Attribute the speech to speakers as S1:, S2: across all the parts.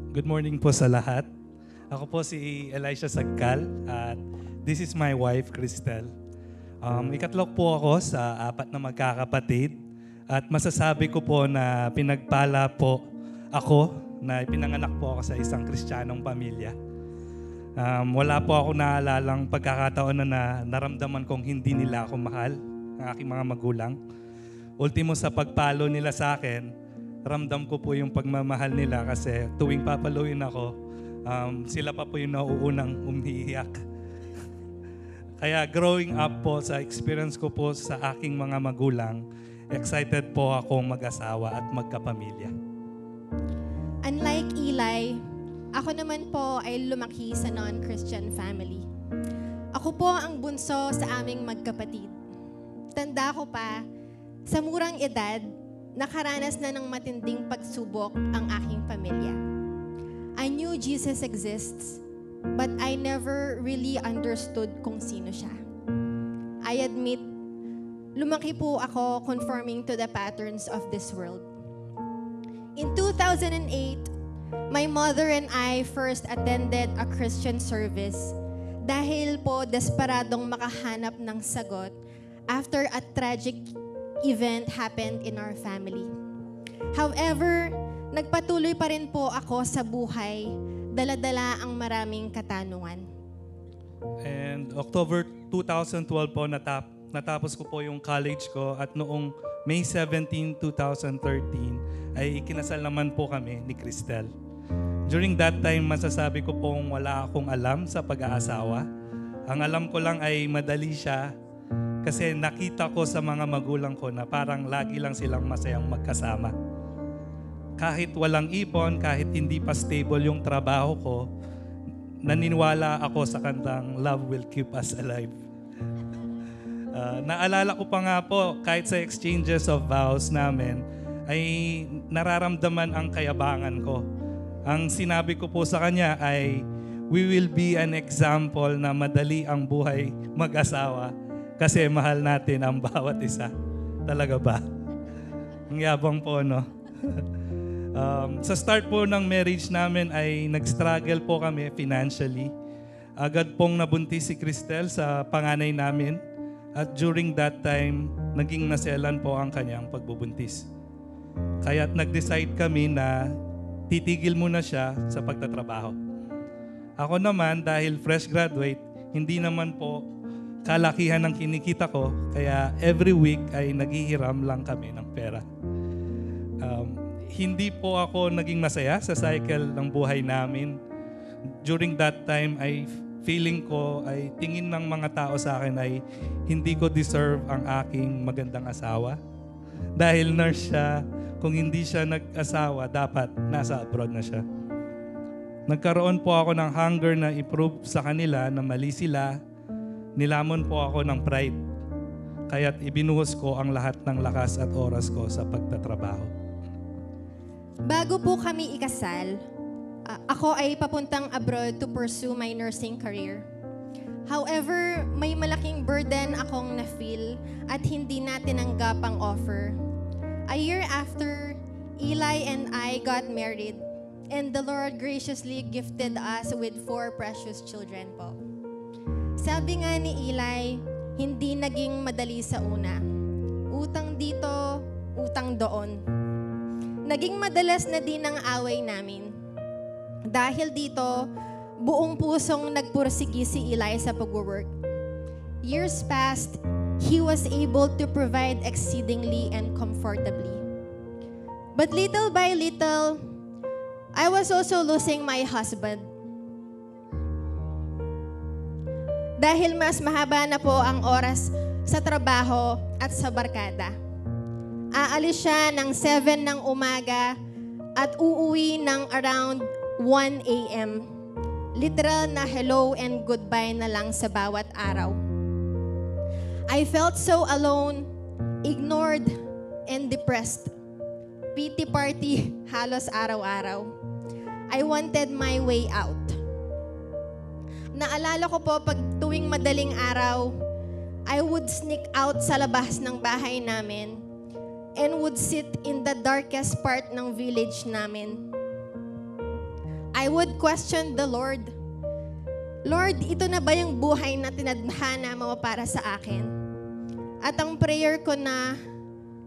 S1: Good morning po sa lahat. Ako po si Elisha Sagkal at this is my wife, Cristel. Ikatlo po ako sa 4 na magkakapatid at masasabi ko po na pinagpala po ako na ipinanganak po ako sa isang Kristiyanong pamilya. Wala po ako naalalang pagkakataon na naramdaman kong hindi nila ako mahal, ang aking mga magulang. Ultimo sa pagpalo nila sa akin, ramdam ko po yung pagmamahal nila kasi tuwing papaluin ako, sila pa po yung nauunang umiiyak. Kaya growing up po sa experience ko po sa aking mga magulang, excited po akong mag-asawa at magkapamilya.
S2: Unlike Eli, ako naman po ay lumaki sa non-Christian family. Ako po ang bunso sa aming magkapatid. Tanda ko pa, sa murang edad, nakaranas na ng matinding pagsubok ang aking pamilya. I knew Jesus exists, but I never really understood kung sino siya. I admit, lumaki po ako conforming to the patterns of this world. In 2008, my mother and I first attended a Christian service dahil po desperadong makahanap ng sagot after a tragic event happened in our family. However, nagpatuloy pa rin po ako sa buhay, dala-dala ang maraming katanungan.
S1: And October 2012 po natapos ko po yung college ko at noong May 17, 2013 ay ikinasal naman po kami ni Cristel. During that time, masasabi ko pong wala akong alam sa pag-aasawa. Ang alam ko lang ay madali siya kasi nakita ko sa mga magulang ko na parang lagi lang silang masayang magkasama. Kahit walang ipon, kahit hindi pa stable yung trabaho ko, naniniwala ako sa kantang Love Will Keep Us Alive. Naalala ko pa nga po, kahit sa exchanges of vows namin, ay nararamdaman ang kayabangan ko. Ang sinabi ko po sa kanya ay, we will be an example na madali ang buhay mag-asawa kasi mahal natin ang bawat isa. Talaga ba? Ang yabang po, no? Sa start po ng marriage namin ay nag-struggle po kami financially. Agad pong nabuntis si Cristel sa panganay namin at during that time, naging naselan po ang kanyang pagbubuntis. Kaya't nag-decide kami na titigil muna siya sa pagtatrabaho. Ako naman, dahil fresh graduate, hindi naman po kalakihan ng kinikita ko, kaya every week ay naghihiram lang kami ng pera. Hindi po ako naging masaya sa cycle ng buhay namin. During that time, ay feeling ko, ay tingin ng mga tao sa akin ay hindi ko deserve ang aking magandang asawa. Dahil nurse siya, kung hindi siya nag-asawa, dapat nasa abroad na siya. Nagkaroon po ako ng hunger na i-prove sa kanila na mali sila. Nilamon po ako ng pride. Kaya't ibinuhos ko ang lahat ng lakas at oras ko sa pagtatrabaho.
S2: Bago po kami ikasal, ako ay papuntang abroad to pursue my nursing career. However, may malaking burden akong na-feel at hindi na tinanggap ang offer. A year after, Eli and I got married, and the Lord graciously gifted us with 4 precious children po. Sabi nga ni Eli, hindi naging madali sa una. Utang dito, utang doon. Naging madalas na din ang away namin. Dahil dito, buong pusong nagpursigi si Eli sa pag-work. Years passed, he was able to provide exceedingly and comfortably. But little by little, I was also losing my husband. Dahil mas mahaba na po ang oras sa trabaho at sa barkada. Aalis siya ng 7 ng umaga at uuwi ng around 1 a.m. Literal na hello and goodbye na lang sa bawat araw. I felt so alone, ignored, and depressed. Pity party halos araw-araw. I wanted my way out. Naalala ko po pag tuwing madaling araw, I would sneak out sa labas ng bahay namin and would sit in the darkest part ng village namin. I would question the Lord. Lord, ito na ba yung buhay na tinadhana mo para sa akin? At ang prayer ko na,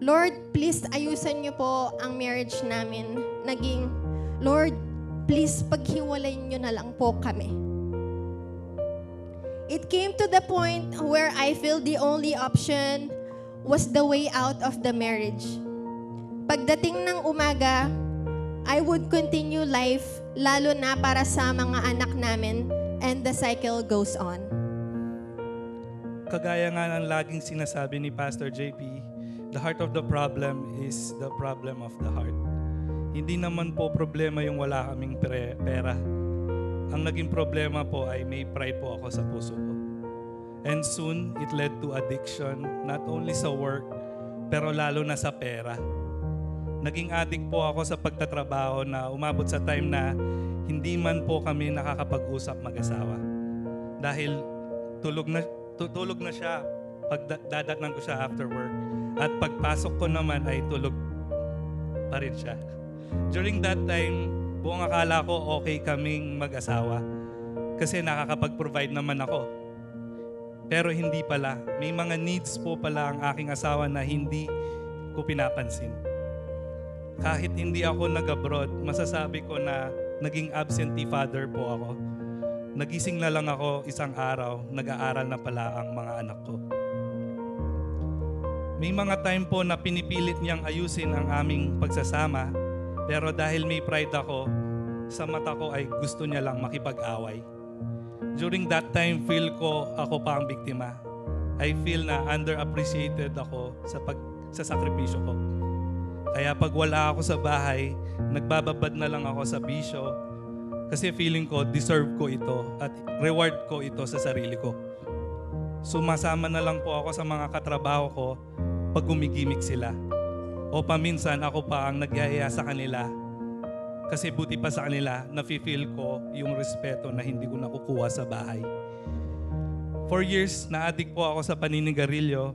S2: Lord, please ayusan niyo po ang marriage namin. Naging, Lord, please paghiwalayin niyo na lang po kami. It came to the point where I feel the only option was the way out of the marriage. Pagdating ng umaga, I would continue life, lalo na para sa mga anak namin, and the cycle goes on.
S1: Kagaya nga ng laging sinasabi ni Pastor JP, the heart of the problem is the problem of the heart. Hindi naman po problema yung wala kaming pera. Ang naging problema po ay may pride po ako sa puso ko. And soon, it led to addiction, not only sa work, pero lalo na sa pera. Naging addict po ako sa pagtatrabaho na umabot sa time na hindi man po kami nakakapag-usap mag-asawa. Dahil tulog na siya pag dadatnan ko siya after work. At pagpasok ko naman ay tulog pa rin siya. During that time, buong akala ko okay kaming mag-asawa. Kasi nakakapag-provide naman ako. Pero hindi pala. May mga needs po pala ang aking asawa na hindi ko pinapansin. Kahit hindi ako nag-abroad, masasabi ko na naging absentee father po ako. Nagising na lang ako isang araw, nag-aaral na pala ang mga anak ko. May mga time po na pinipilit niyang ayusin ang aming pagsasama, pero dahil may pride ako, sa mata ko ay gusto niya lang makipag-away. During that time, feel ko ako pa ang biktima. I feel na underappreciated ako sa sakripisyo ko. Kaya pag wala ako sa bahay, nagbababad na lang ako sa bisyo kasi feeling ko deserve ko ito at reward ko ito sa sarili ko. Sumasama na lang po ako sa mga katrabaho ko pag gumigimik sila. O paminsan ako pa ang nagyayaya sa kanila kasi buti pa sa kanila nafe-feel ko yung respeto na hindi ko nakukuha sa bahay. 4 years na-addict po ako sa paninigarilyo.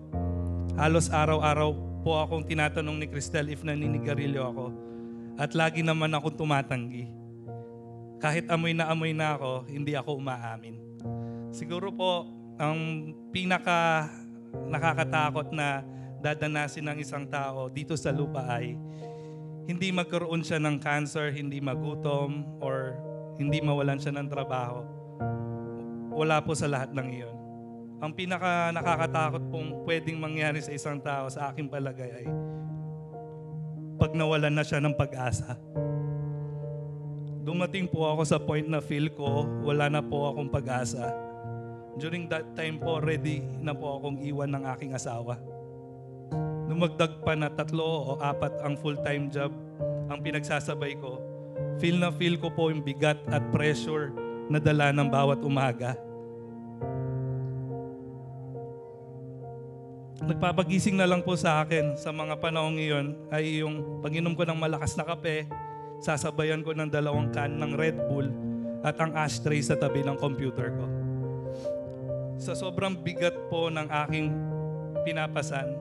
S1: Halos araw-araw po akong tinatanong ni Cristel if naninigarilyo ako. At lagi naman akong tumatanggi. Kahit amoy na ako, hindi ako umaamin. Siguro po, ang pinaka nakakatakot na dadanasin ng isang tao dito sa lupa ay hindi magkaroon siya ng cancer, hindi magutom, or hindi mawalan siya ng trabaho. Wala po sa lahat ng iyon. Ang pinaka nakakatakot pong pwedeng mangyari sa isang tao sa aking palagay ay pag nawalan na siya ng pag-asa. Dumating po ako sa point na feel ko wala na po akong pag-asa. During that time po, ready na po akong iwan ng aking asawa. Dumagdag pa na 3 o 4 ang full-time job ang pinagsasabay ko. Feel ko po yung bigat at pressure na dala ng bawat umaga. Nagpapagising na lang po sa akin sa mga panahong iyon ay yung pag-inom ko ng malakas na kape, sasabayan ko ng 2 can ng Red Bull at ang ashtray sa tabi ng computer ko. Sa sobrang bigat po ng aking pinapasan,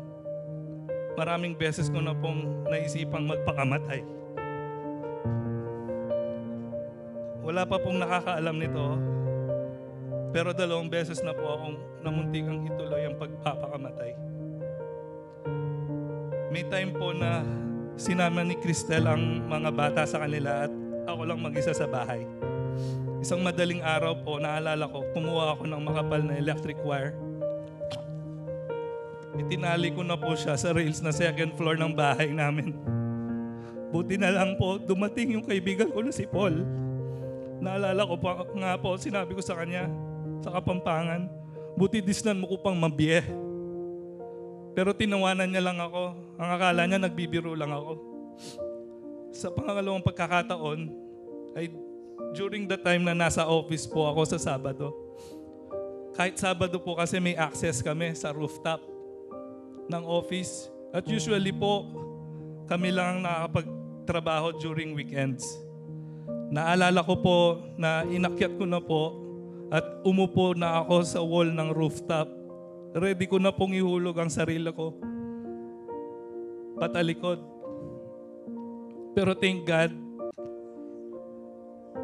S1: maraming beses ko na pong naisipang magpakamatay. Wala pa pong nakakaalam nito, pero 2 beses na po akong namuntikang ituloy ang pagpapakamatay. May time po na sinama ni Cristel ang mga bata sa kanila at ako lang mag-isa sa bahay. Isang madaling araw po, naalala ko, kumuha ako ng makapal na electric wire. Itinali ko na po siya sa rails na 2nd floor ng bahay namin. Buti na lang po, dumating yung kaibigan ko na si Paul. Naalala ko pa nga po, sinabi ko sa kanya, sa Kapampangan, buti disnan mo ko pang mabiye. Pero tinawanan niya lang ako. Ang akala niya, nagbibiro lang ako. Sa pangalawang pagkakataon, ay during the time na nasa office po ako sa Sabado. Kahit Sabado po kasi may access kami sa rooftop ng office. At usually po, kami lang nakakapagtrabaho during weekends. Naalala ko po na inakyat ko na po at umupo na ako sa wall ng rooftop. Ready ko na pong ihulog ang sarili ko patalikod. Pero thank God,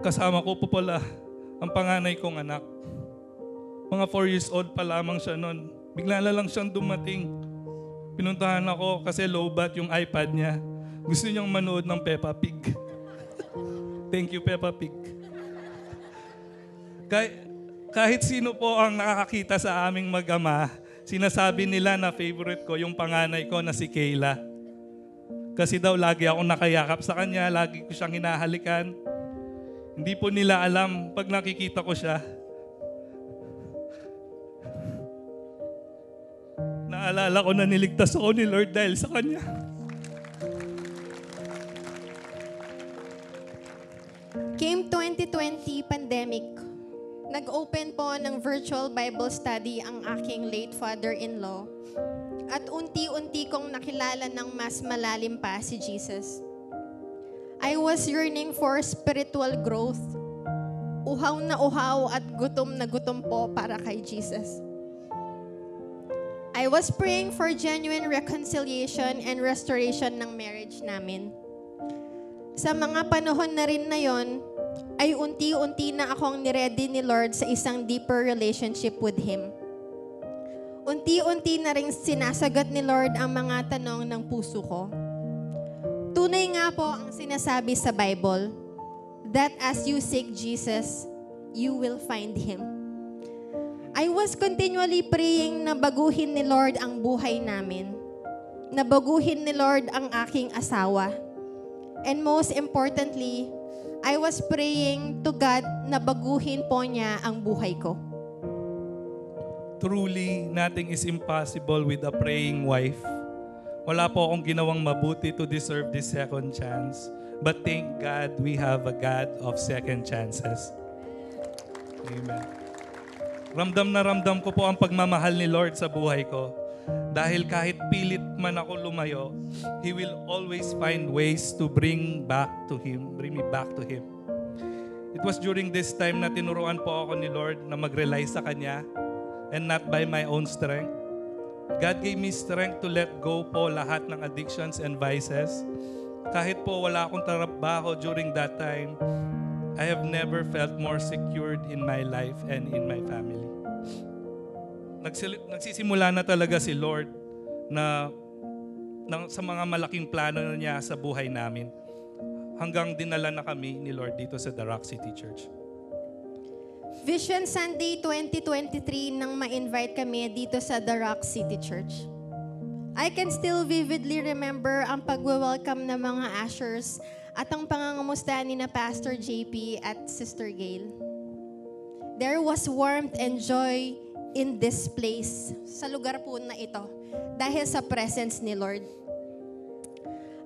S1: kasama ko po pala ang panganay kong anak. Mga 4 years old pa lamang siya noon. Bigla na lang siyang dumating. Pinuntahan ako kasi lowbat yung iPad niya. Gusto niyang manood ng Peppa Pig. Thank you, Peppa Pig. Kahit sino po ang nakakakita sa aming mag-ama, sinasabi nila na favorite ko yung panganay ko na si Kayla. Kasi daw lagi akong nakayakap sa kanya, lagi ko siyang hinahalikan. Hindi po nila alam pag nakikita ko siya. Naalala ko na niligtas ako ni Lord dahil sa kanya.
S2: Came 2020 pandemic. Nag-open po ng virtual Bible study ang aking late father-in-law. At unti-unti kong nakilala ng mas malalim pa si Jesus. I was yearning for spiritual growth. Uhaw na uhaw at gutom na gutom po para kay Jesus. I was praying for genuine reconciliation and restoration ng marriage namin. Sa mga panahon na rin na yon, ay unti-unti na akong niready ni Lord sa isang deeper relationship with Him. Unti-unti na rin sinasagot ni Lord ang mga tanong ng puso ko. Tunay nga po ang sinasabi sa Bible, that as you seek Jesus, you will find Him. I was continually praying na baguhin ni Lord ang buhay namin. Na baguhin ni Lord ang aking asawa. And most importantly, I was praying to God na baguhin po niya ang buhay ko.
S1: Truly, nothing is impossible with a praying wife. Wala po akong ginawang mabuti to deserve this second chance. But thank God we have a God of second chances. Amen. Ramdam ko po ang pagmamahal ni Lord sa buhay ko. Dahil kahit pilit man ako lumayo, He will always find ways to bring me back to Him. It was during this time na tinuruan po ako ni Lord na mag-rely sa Kanya and not by my own strength. God gave me strength to let go po lahat ng addictions and vices. Kahit po wala akong trabaho during that time, I have never felt more secured in my life and in my family. Nagsisimula na talaga si Lord na sa mga malaking plano niya sa buhay namin. Hanggang dinala na kami ni Lord dito sa The Rock City Church.
S2: Vision Sunday 2023 nang ma-invite kami dito sa The Rock City Church. I can still vividly remember ang pag-welcome ng mga ushers at ang pangangamusta ni na Pastor JP at Sister Gail. There was warmth and joy in this place, sa lugar po na ito, dahil sa presence ni Lord.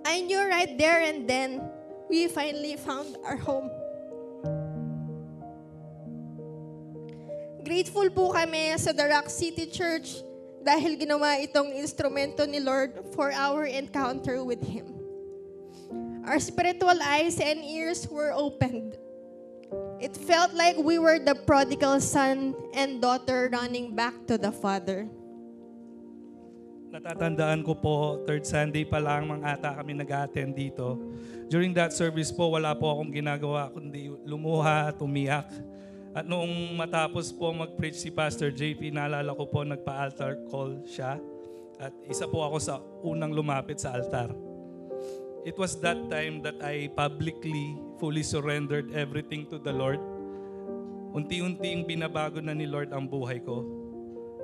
S2: I knew right there and then, we finally found our home. Grateful po kami sa The Rock City Church dahil ginawa itong instrumento ni Lord for our encounter with Him. Our spiritual eyes and ears were opened. It felt like we were the prodigal son and daughter running back to the Father.
S1: Natatandaan ko po, third Sunday pa lang ata kami nag-attend dito. During that service po, wala po akong ginagawa kundi lumuha at umiyak. At noong matapos po mag-preach si Pastor JP, naalala ko po nagpa-altar call siya. At isa po ako sa unang lumapit sa altar. It was that time that I publicly, fully surrendered everything to the Lord. Unti-unting binabago na ni Lord ang buhay ko.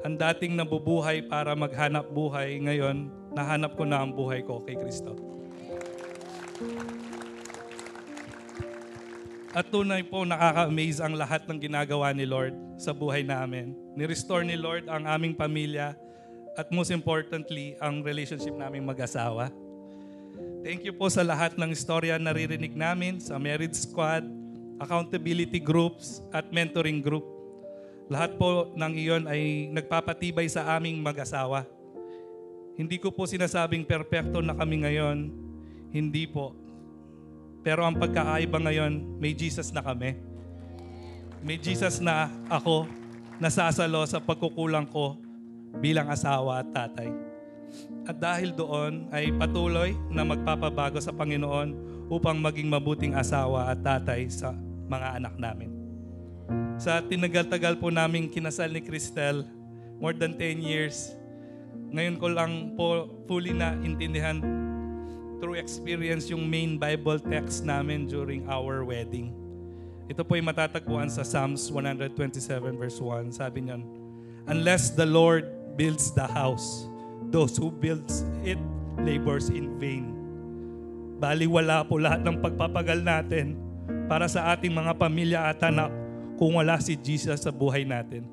S1: Ang dating nabubuhay para maghanap buhay, ngayon, nahanap ko na ang buhay ko kay Kristo. At tunay po, nakaka-amaze ang lahat ng ginagawa ni Lord sa buhay namin. Ni-restore ni Lord ang aming pamilya at most importantly, ang relationship naming mag-asawa. Thank you po sa lahat ng istorya na naririnig namin sa marriage squad, accountability groups, at mentoring group. Lahat po ng iyon ay nagpapatibay sa aming mag-asawa. Hindi ko po sinasabing perpekto na kami ngayon. Hindi po. Pero ang pagkakaiba ngayon, may Jesus na kami. May Jesus na ako, nasasalo sa pagkukulang ko bilang asawa at tatay. At dahil doon ay patuloy na magpapabago sa Panginoon upang maging mabuting asawa at tatay sa mga anak namin. Sa tinagal-tagal po namin kinasal ni Cristel, more than 10 years, ngayon ko lang po fully na intindihan through experience yung main Bible text namin during our wedding. Ito po ay matatagpuan sa Psalms 127 verse 1. Sabi niyan, "Unless the Lord builds the house, those who builds it labors in vain." Baliwala po lahat ng pagpapagal natin para sa ating mga pamilya at anak kung wala si Jesus sa buhay natin.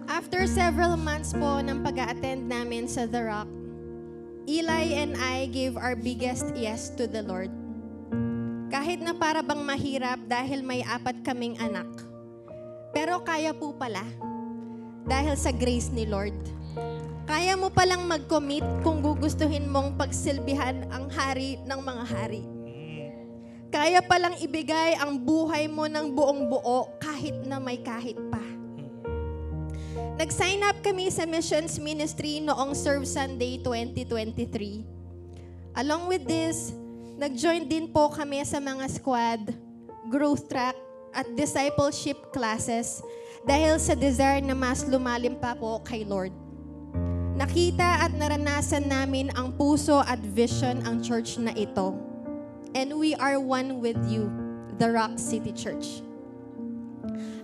S2: After several months po ng pag-a-attend namin sa The Rock, Eli and I gave our biggest yes to the Lord. Kahit na para bang mahirap dahil may 4 kaming anak. Pero kaya po pala dahil sa grace ni Lord. Kaya mo palang mag-commit kung gugustuhin mong pagsilbihan ang hari ng mga hari. Kaya palang ibigay ang buhay mo ng buong buo kahit na may kahit pa. Nag-sign up kami sa missions ministry noong Serve Sunday 2023. Along with this, nag-join din po kami sa mga squad, growth track, at discipleship classes dahil sa desire na mas lumalim pa po kay Lord. Nakita at naranasan namin ang puso at vision ang church na ito. And we are one with you, the Rock City Church.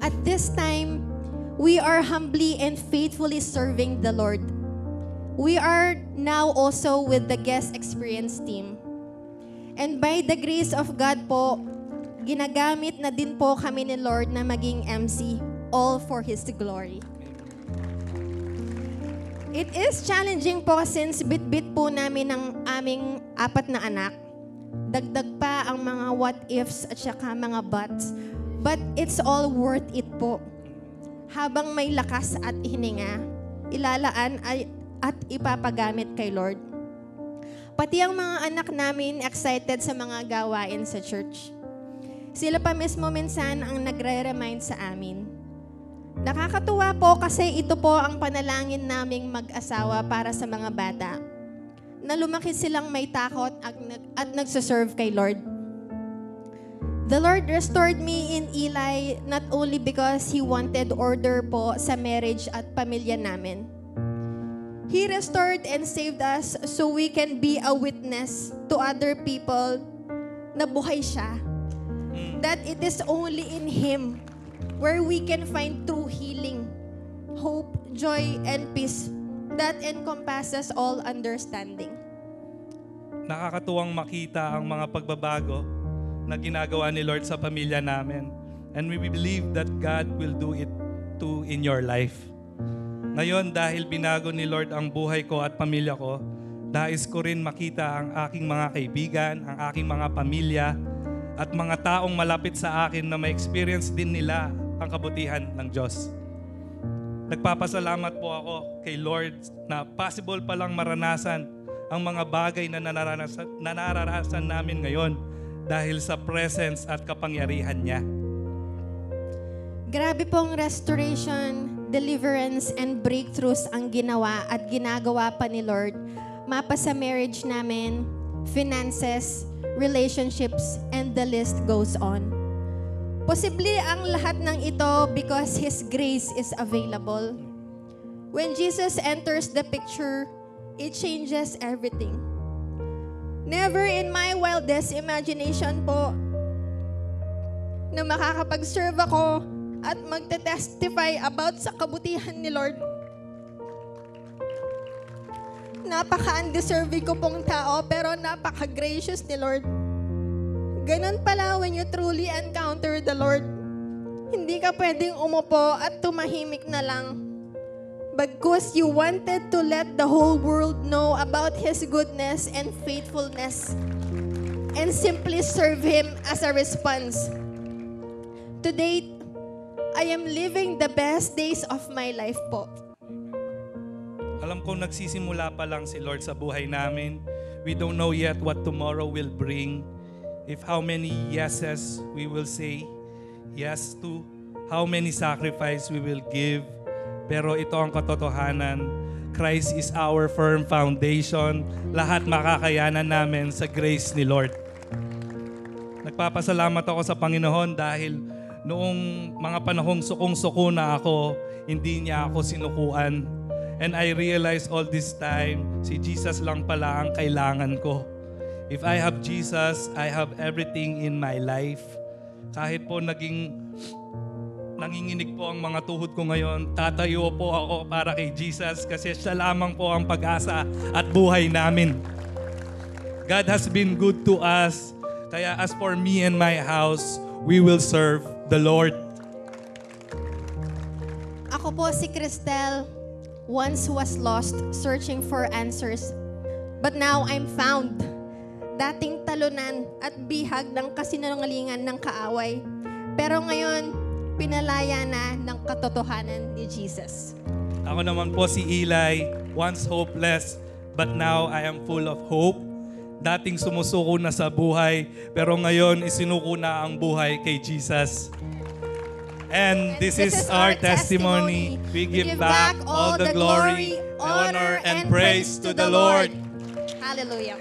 S2: At this time, we are humbly and faithfully serving the Lord. We are now also with the guest experience team. And by the grace of God po, ginagamit na din po kami ni Lord na maging MC, all for His glory. It is challenging po since bit-bit po namin ang aming 4 na anak. Dagdag pa ang mga what ifs at saka mga buts. But it's all worth it po. Habang may lakas at hininga, ilalaan at ipapagamit kay Lord. Pati ang mga anak namin excited sa mga gawain sa church. Sila pa mismo minsan ang nagre-remind sa amin. Nakakatuwa po kasi ito po ang panalangin naming mag-asawa para sa mga bata. Na lumaki silang may takot at nagsaserve kay Lord. The Lord restored me in Eli not only because He wanted order po sa marriage at pamilya namin. He restored and saved us so we can be a witness to other people na buhay siya. That it is only in Him where we can find true healing, hope, joy, and peace that encompasses all understanding.
S1: Nakakatuwang makita ang mga pagbabago na ginagawa ni Lord sa pamilya namin. And we believe that God will do it too in your life. Ngayon, dahil binago ni Lord ang buhay ko at pamilya ko, nais ko rin makita ang aking mga kaibigan, ang aking mga pamilya, at mga taong malapit sa akin na may experience din nila ang kabutihan ng Diyos. Nagpapasalamat po ako kay Lord na possible palang maranasan ang mga bagay na nararanasan namin ngayon dahil sa presence at kapangyarihan niya.
S2: Grabe pong restoration, deliverance, and breakthroughs ang ginawa at ginagawa pa ni Lord. Mapa sa marriage namin, finances, relationships, and the list goes on. Posible ang lahat ng ito because His grace is available. When Jesus enters the picture, it changes everything. Never in my wildest imagination po na makakapag-serve ako at magte-testify about sa kabutihan ni Lord. Napaka-undeserving ko pong tao pero napaka-gracious ni Lord. Ganon pala when you truly encounter the Lord. Hindi ka pwedeng umupo at tumahimik na lang. Because you wanted to let the whole world know about His goodness and faithfulness and simply serve Him as a response. To date, I am living the best days of my life po.
S1: Alam ko nagsisimula pa lang si Lord sa buhay namin. We don't know yet what tomorrow will bring. If how many yeses we will say yes to, how many sacrifice we will give. Pero ito ang katotohanan. Christ is our firm foundation. Lahat makakayanan namin sa grace ni Lord. Nagpapasalamat ako sa Panginoon dahil noong mga panahong sukong-suko na ako, hindi niya ako sinukuan. And I realized all this time, si Jesus lang pala ang kailangan ko. If I have Jesus, I have everything in my life. Kahit po nanginginig po ang mga tuhod ko ngayon, tatayo po ako para kay Jesus kasi siya lamang po ang pag-asa at buhay namin. God has been good to us. Kaya as for me and my house, we will serve the Lord.
S2: Ako po si Cristel, once was lost, searching for answers. But now I'm found. Dating talunan at bihag ng kasinungalingan ng kaaway. Pero ngayon, pinalaya na ng katotohanan ni Jesus.
S1: Ako naman po si Eli, once hopeless, but now I am full of hope. Dating sumusuko na sa buhay, pero ngayon isinuko na ang buhay kay Jesus. And this is our testimony. We give back all the glory, honor, and praise to the Lord.
S2: Hallelujah.